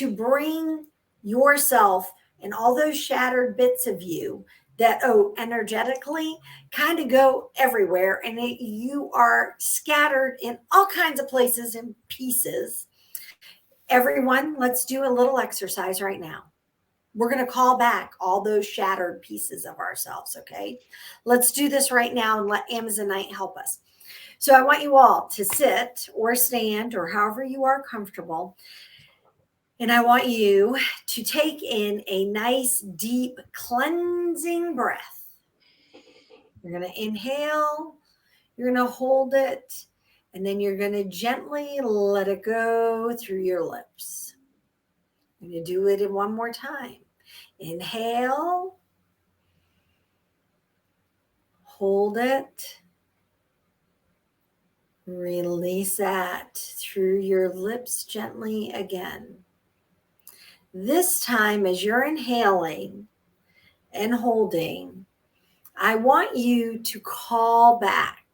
bring yourself and all those shattered bits of you that energetically kind of go everywhere, and you are scattered in all kinds of places and pieces. Everyone, let's do a little exercise right now. We're going to call back all those shattered pieces of ourselves, okay? Let's do this right now and let Amazonite help us. So I want you all to sit or stand or however you are comfortable. And I want you to take in a nice, deep, cleansing breath. You're going to inhale, you're going to hold it, and then you're going to gently let it go through your lips. I'm going to do it in one more time. Inhale, hold it, release that through your lips gently again. This time, as you're inhaling and holding, I want you to call back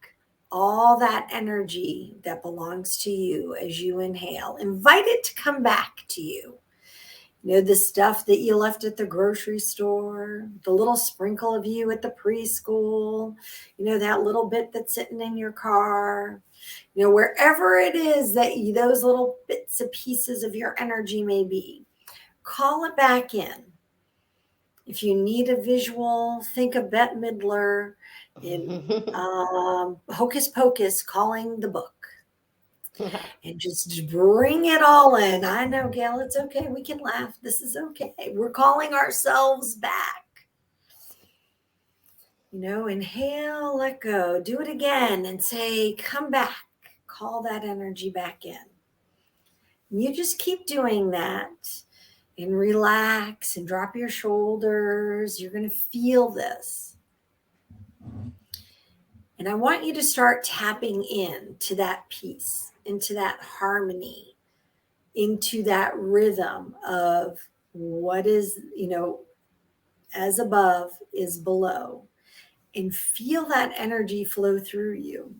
all that energy that belongs to you as you inhale. Invite it to come back to you. You know, the stuff that you left at the grocery store, the little sprinkle of you at the preschool, you know, that little bit that's sitting in your car, you know, wherever it is that those little bits and pieces of your energy may be, call it back in. If you need a visual, think of Bette Midler in Hocus Pocus calling the book. And just bring it all in. I know, Gayle, it's okay. We can laugh. This is okay. We're calling ourselves back. You know, inhale, let go. Do it again and say, come back. Call that energy back in. And you just keep doing that and relax and drop your shoulders. You're going to feel this. And I want you to start tapping into that peace, into that harmony, into that rhythm of what is, you know, as above is below, and feel that energy flow through you.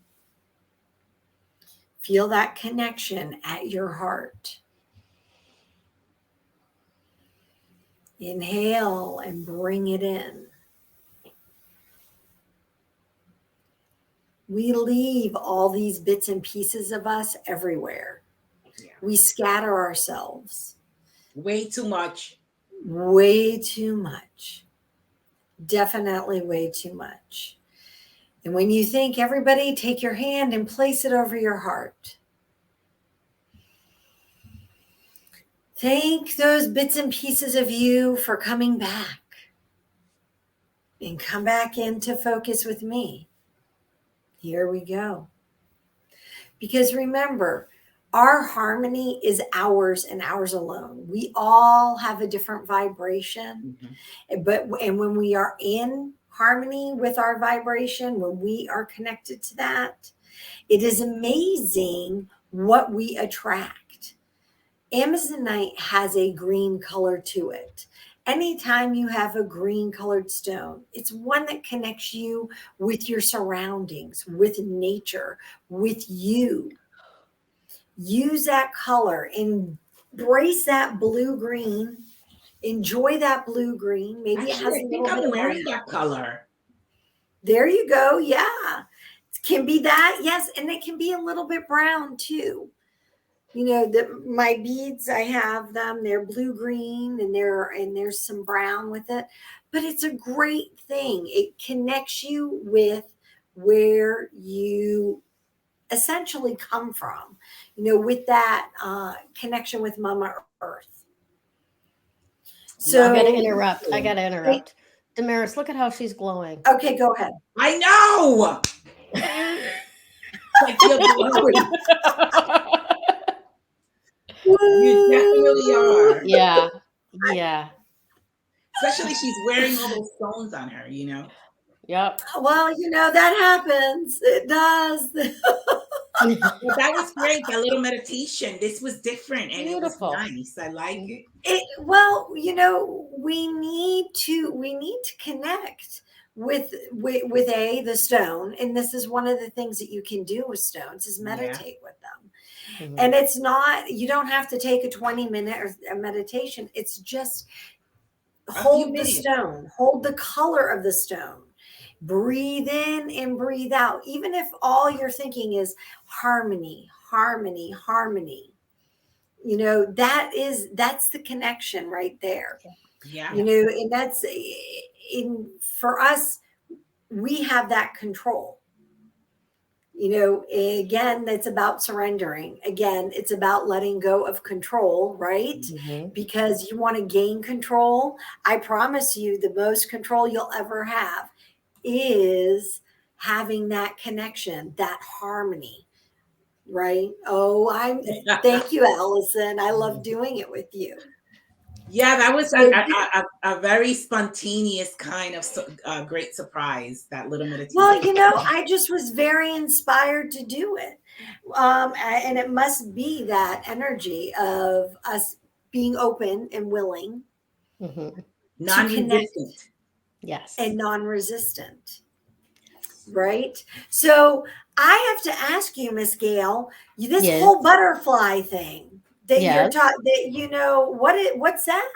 Feel that connection at your heart. Inhale and bring it in. We leave all these bits and pieces of us everywhere. Yeah. We scatter ourselves. Way too much. Way too much. Definitely way too much. And when you think, everybody, take your hand and place it over your heart. Thank those bits and pieces of you for coming back. And come back into focus with me. Here we go. Because remember, our harmony is ours and ours alone. We all have a different vibration. Mm-hmm. And when we are in harmony with our vibration, when we are connected to that, it is amazing what we attract. Amazonite has a green color to it. Anytime you have a green colored stone, it's one that connects you with your surroundings, with nature, with you. Use that color, embrace that blue green, enjoy that blue green. Maybe actually, it has I think I'm wearing that color. There you go. Yeah. It can be that. Yes. And it can be a little bit brown too. You know, my beads, I have them, they're blue-green and there's some brown with it, but it's a great thing. It connects you with where you essentially come from, you know, with that connection with Mama Earth. So I got to interrupt. Damaris, look at how she's glowing. Okay, go ahead. I know. I feel glowing. You definitely are. Yeah. Yeah. Especially she's wearing all those stones on her, Yep. Well, that happens. It does. But that was great. That little meditation. This was different and Beautiful. It was nice. I like it. Well, we need to connect with the stone, and this is one of the things that you can do with stones is meditate with them. Mhm. And it's not, you don't have to take a 20-minute or a meditation. It's just hold the stone, hold the color of the stone, breathe in and breathe out. Even if all you're thinking is harmony, harmony, harmony, that's the connection right there. Yeah. And that's for us, we have that control. Again, it's about surrendering. Again, it's about letting go of control, right? Mhm. Because you want to gain control. I promise you, the most control you'll ever have is having that connection, that harmony, right? Thank you, Allison. I love doing it with you. Yeah, that was a very spontaneous kind of great surprise, that little meditation. Well, I just was very inspired to do it. And it must be that energy of us being open and willing, non-resistant. Yes. And non-resistant. Right? So I have to ask you, Miss Gayle, this whole butterfly thing that you're talking, what's that?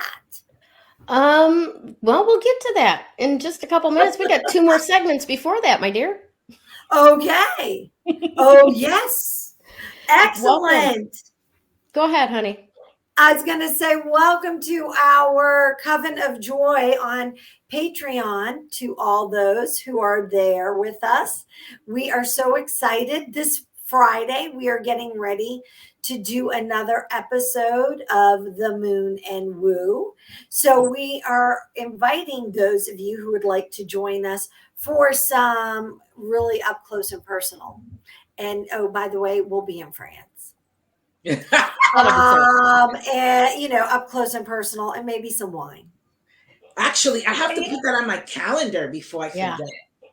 Well, we'll get to that in just a couple minutes. We got 2 more segments before that, my dear. Okay. Oh, yes. Excellent. Welcome. Go ahead, honey. I was going to say, welcome to our Coven of Joy on Patreon, to all those who are there with us. We are so excited. This Friday, we are getting ready to do another episode of The Moon and Woo. So we are inviting those of you who would like to join us for some really up close and personal. And by the way, we'll be in France. And up close and personal, and maybe some wine. Actually, I have to put that on my calendar before I forget.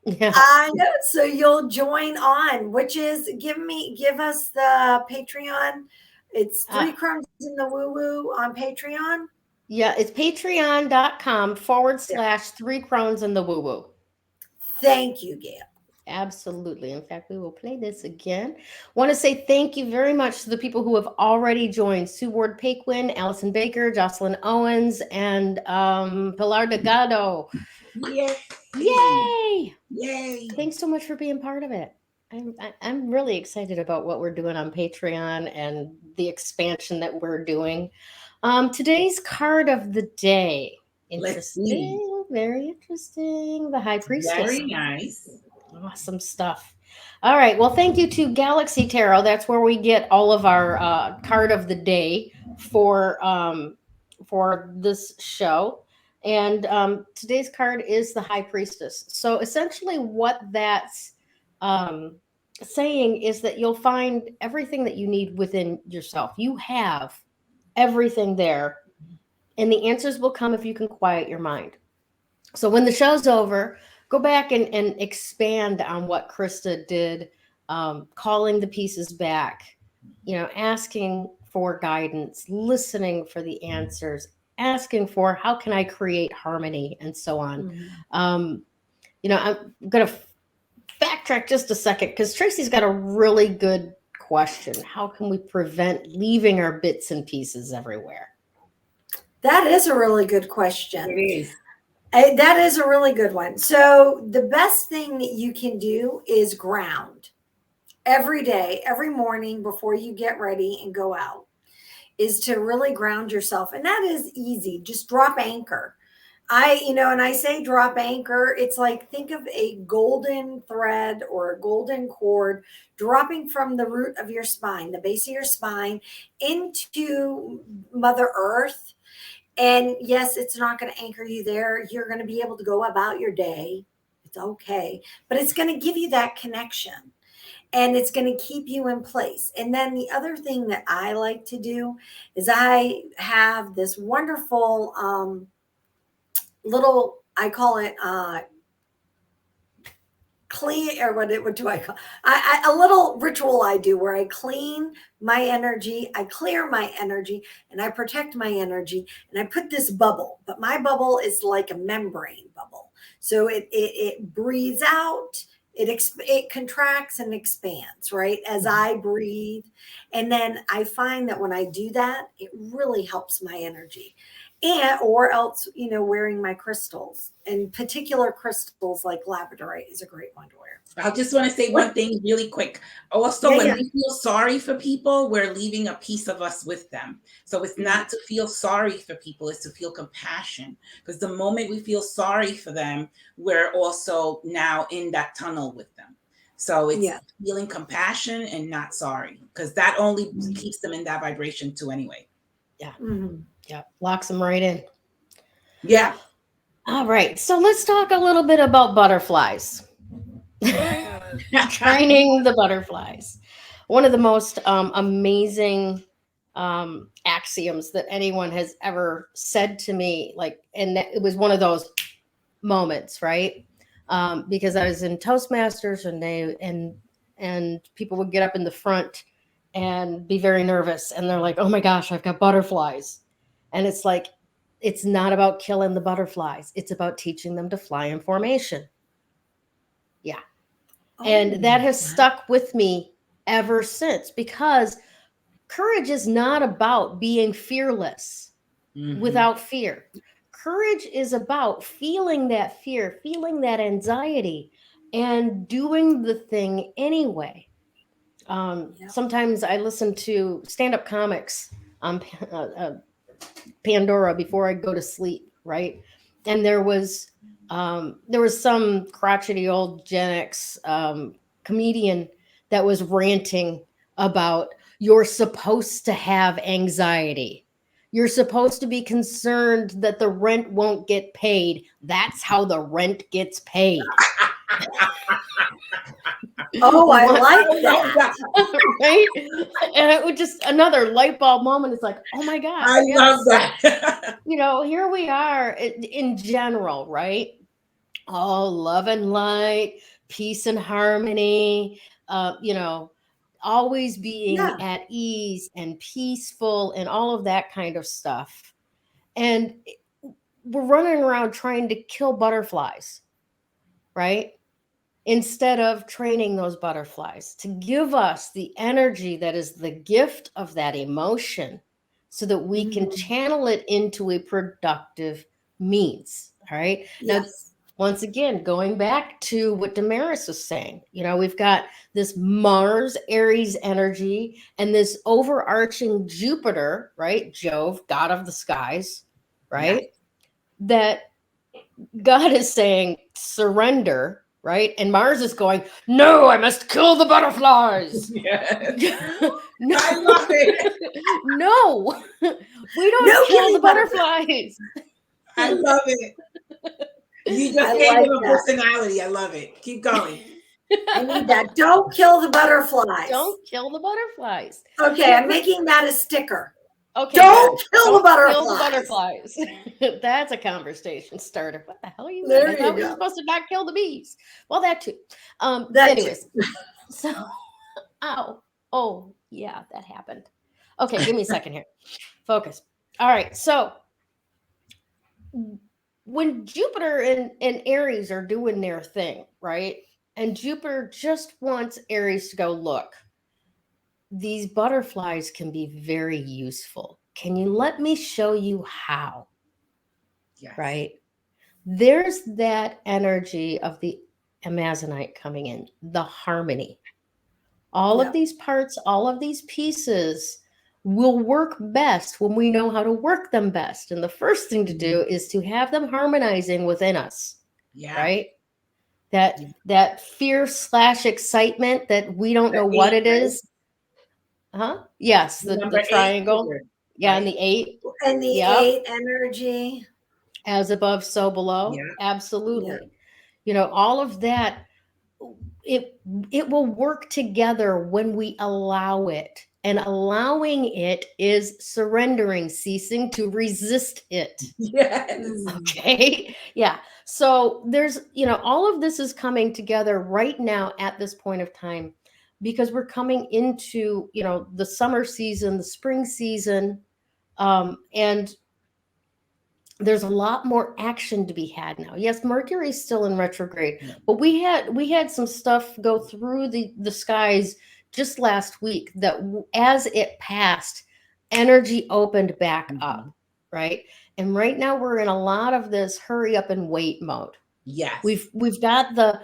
Yeah. I know. So you'll join on, which is give us the Patreon. It's 3 Crones in the Woo Woo on Patreon. Yeah, it's patreon.com/3 Crones in the Woo Woo. Thank you, Gayle. Absolutely. In fact, we will play this again. Want to say thank you very much to the people who have already joined: Sue Ward Paquin, Allison Baker, Jocelyn Owens, and Pilar Delgado. Yay! Yay! Yay! Thanks so much for being part of it. I'm really excited about what we're doing on Patreon and the expansion that we're doing. Today's card of the day. Interesting. Very interesting. The High Priestess. Very nice. Awesome stuff. All right. Well, thank you to Galaxy Tarot. That's where we get all of our card of the day for this show. And today's card is the High Priestess. So essentially what that's saying is that you'll find everything that you need within yourself. You have everything there. And the answers will come if you can quiet your mind. So when the show's over, go back and expand on what Krista did, calling the pieces back, asking for guidance, listening for the answers, asking for how can I create harmony, and so on. I'm going to backtrack just a second because Tracy's got a really good question. How can we prevent leaving our bits and pieces everywhere? That is a really good question. It is. That is a really good one. So the best thing that you can do is ground every day, every morning before you get ready and go out, is to really ground yourself. And that is easy. Just drop anchor. And I say drop anchor, it's like, think of a golden thread or a golden cord dropping from the root of your spine, the base of your spine, into Mother Earth. And yes, it's not going to anchor you there. You're going to be able to go about your day. It's okay. But it's going to give you that connection. And it's going to keep you in place. And then the other thing that I like to do is I have this wonderful little, I call it clean, or what do I call a little ritual I do where I clean my energy, I clear my energy, and I protect my energy. And I put this bubble, but my bubble is like a membrane bubble. So it breathes out. It contracts and expands, right, as I breathe. And then I find that when I do that, it really helps my energy. And or else, wearing my crystals, and particular crystals like labradorite is a great one to wear. I just want to say one thing really quick. Also, when we feel sorry for people, we're leaving a piece of us with them. So it's not to feel sorry for people, it's to feel compassion. Because the moment we feel sorry for them, we're also now in that tunnel with them. So it's feeling compassion and not sorry, because that only keeps them in that vibration too anyway. Yeah. Mm-hmm. Yeah. Locks them right in. Yeah. All right. So let's talk a little bit about butterflies. Training the butterflies. One of the most amazing axioms that anyone has ever said to me, and it was one of those moments, right? Because I was in Toastmasters, and people would get up in the front and be very nervous, and they're like, "Oh my gosh, I've got butterflies," and it's like, it's not about killing the butterflies; it's about teaching them to fly in formation. Yeah. And that has stuck with me ever since, because courage is not about being fearless without fear. Courage is about feeling that fear, feeling that anxiety, and doing the thing anyway. Sometimes I listen to stand-up comics on Pandora before I go to sleep, right? And there was some crotchety old Gen X comedian that was ranting about, you're supposed to have anxiety. You're supposed to be concerned that the rent won't get paid. That's how the rent gets paid. Oh, I like that. Right? And it was just another light bulb moment. It's like, oh my God. I love that. Here we are in general, right? Oh, love and light, peace and harmony, always being at ease and peaceful and all of that kind of stuff. And we're running around trying to kill butterflies, right? Instead of training those butterflies to give us the energy that is the gift of that emotion, so that we can channel it into a productive means. All right. Now, once again, going back to what Damaris was saying, we've got this Mars Aries energy and this overarching Jupiter, right? Jove, god of the skies, right? Yeah. That God is saying surrender, right? And Mars is going, no, I must kill the butterflies. Yes. No. I love it. No, we don't kill the butterflies. I love it. You just gave them a personality. I love it. Keep going. I need that. Don't kill the butterflies. Don't kill the butterflies. Okay, I'm making that a sticker. Okay. Don't kill the butterflies. Kill the butterflies. That's a conversation starter. What the hell are you doing? I thought we were supposed to not kill the bees. Well, that too. Anyways. So, oh, yeah, that happened. Okay, give me a second here. Focus. All right, so when Jupiter and Aries are doing their thing, right? And Jupiter just wants Aries to go, look, these butterflies can be very useful. Can you let me show you how? Yes. Right? There's that energy of the Amazonite coming in, the harmony. All of these parts, all of these pieces will work best when we know how to work them best. And the first thing to do is to have them harmonizing within us. Yeah. Right? That fear / excitement that we don't know what it is. Huh? Yes, the triangle. Yeah, and the 8. And the Yep. 8 energy. As above, so below. Yeah. Absolutely. You know, all of that, it will work together when we allow it. And allowing it is surrendering, ceasing to resist it. Yes. Okay. Yeah. So there's, you know, all of this is coming together right now at this point of time because we're coming into, you know, the summer season, the spring season, and there's a lot more action to be had now. Yes, Mercury's still in retrograde, but we had some stuff go through the skies just last week that as it passed, energy opened back up, right? And right now we're in a lot of this hurry up and wait mode. Yes. We've got the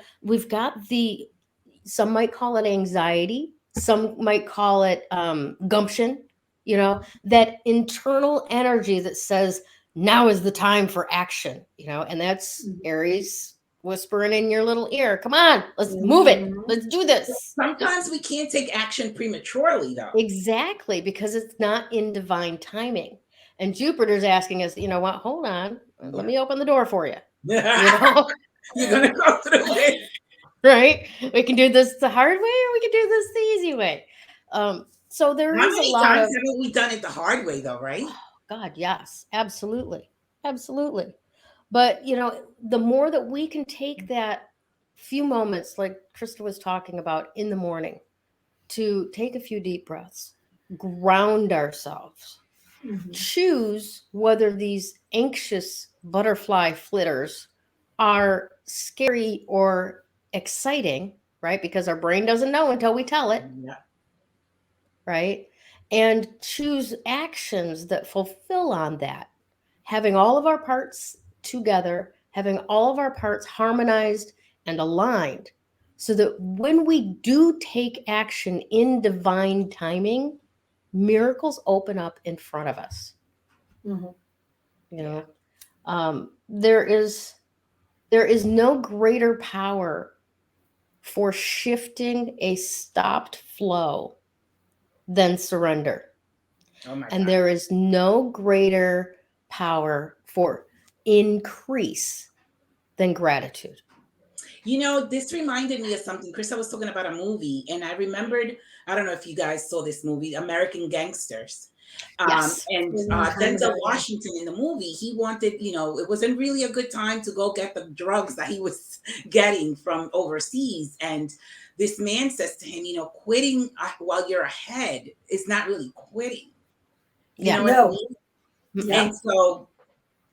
some might call it anxiety, some might call it gumption, you know, that internal energy that says now is the time for action, you know, and that's Aries whispering in your little ear, come on, let's move it, let's do this. Sometimes we can't take action prematurely, though. Exactly, because it's not in divine timing. And Jupiter's asking us, you know what, hold on, let me open the door for you. You know? You're gonna go through it. Right? We can do this the hard way or we can do this the easy way. So there How is a many lot times of haven't we done it the hard way, though, right? God, yes, absolutely. Absolutely. But you know, the more that we can take that few moments, like Krista was talking about in the morning, to take a few deep breaths, ground ourselves, choose whether these anxious butterfly flitters are scary or exciting, right? Because our brain doesn't know until we tell it, Yeah. right? And choose actions that fulfill on that, having all of our parts together, having all of our parts harmonized and aligned, so that when we do take action in divine timing, miracles open up in front of us. You know, there is no greater power for shifting a stopped flow than surrender. Oh my And God. there is no greater power for increase than gratitude. You know, this reminded me of something. Krista was talking about a movie, and I remembered, I don't know if you guys saw this movie, American Gangsters. Yes. And Denzel Washington in the movie, he wanted, you know, it wasn't really a good time to go get the drugs that he was getting from overseas. And this man says to him, you know, quitting while you're ahead is not really quitting. You know what I mean? Yeah. And so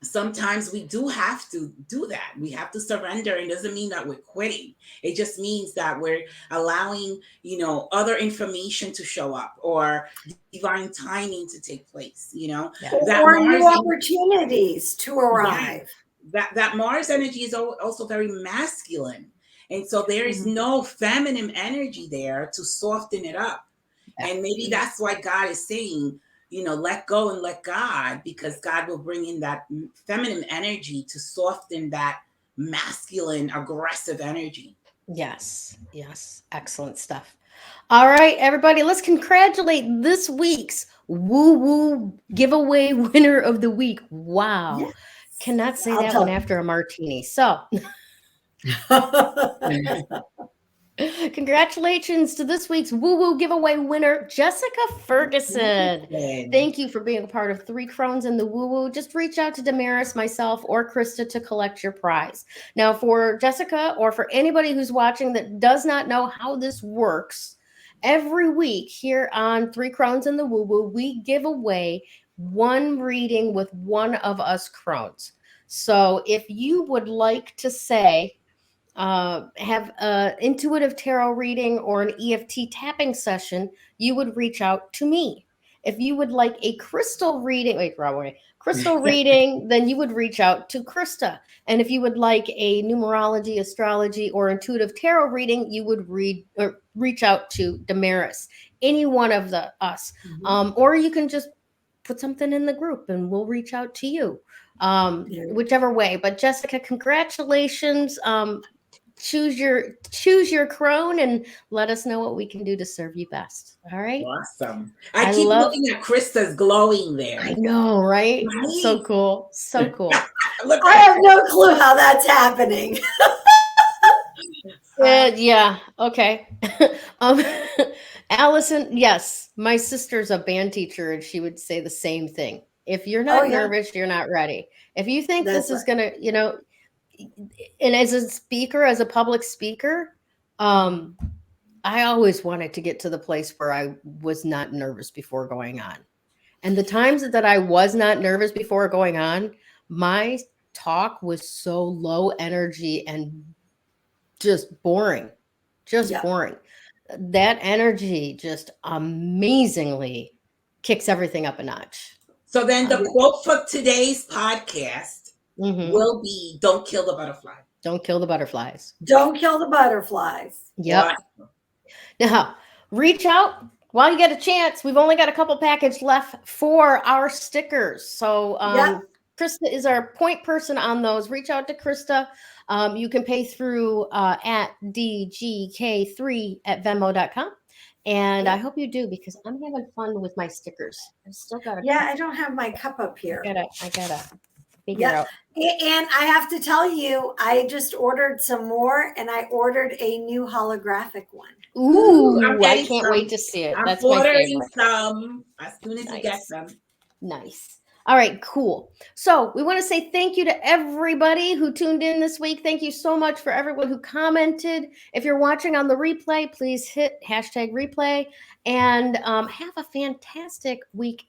sometimes we do have to do that. We have to surrender. It doesn't mean that we're quitting. It just means that we're allowing, you know, other information to show up or divine timing to take place, you know. Yeah. Or new opportunities to arrive. Yeah, that Mars energy is also very masculine. And so there is no feminine energy there to soften it up. And maybe that's why God is saying, you know, let go and let God, because God will bring in that feminine energy to soften that masculine, aggressive energy. Yes. Yes. Excellent stuff. All right, everybody, let's congratulate this week's Woo Woo giveaway winner of the week. Wow. Yes. Cannot say that one after a martini. So congratulations to this week's Woo Woo giveaway winner, Jessica Ferguson. Thank you for being a part of 3 Crones in the Woo Woo. Just reach out to Damaris, myself, or Krista to collect your prize. Now, for Jessica or for anybody who's watching that does not know how this works, every week here on 3 Crones in the Woo Woo, we give away one reading with one of us Crones. So if you would like to say, have an intuitive tarot reading or an EFT tapping session, you would reach out to me. If you would like a crystal reading, crystal reading, then you would reach out to Krista. And if you would like a numerology, astrology, or intuitive tarot reading, you would reach out to Damaris, any one of us. Or you can just put something in the group and we'll reach out to you, whichever way. But Jessica, congratulations. choose your crone and let us know what we can do to serve you best. All right. Awesome. I keep looking at Krista's glowing there. I know, right? So cool. So cool. Look, I have no clue how that's happening. Yeah. Okay. Allison, yes, my sister's a band teacher, and she would say the same thing. If you're not nervous, you're not ready. If you think this is gonna, and as a speaker, as a public speaker, I always wanted to get to the place where I was not nervous before going on. And the times that I was not nervous before going on, my talk was so low energy and just boring, boring. That energy just amazingly kicks everything up a notch. So then the quote for today's podcast will be, don't kill the butterfly. Don't kill the butterflies. Don't kill the butterflies. Yep. Wow. Now, reach out while you get a chance. We've only got a couple packages left for our stickers. So Krista is our point person on those. Reach out to Krista. You can pay through at dgk3@venmo.com. And I hope you do, because I'm having fun with my stickers. I've still got I don't have my cup up here. I gotta figure out. And I have to tell you, I just ordered some more, and I ordered a new holographic one. Ooh, I can't wait to see it. That's my favorite. Some as soon as you get them. Nice. All right, cool. So we want to say thank you to everybody who tuned in this week. Thank you so much for everyone who commented. If you're watching on the replay, please hit #replay and have a fantastic week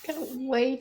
Can't wait.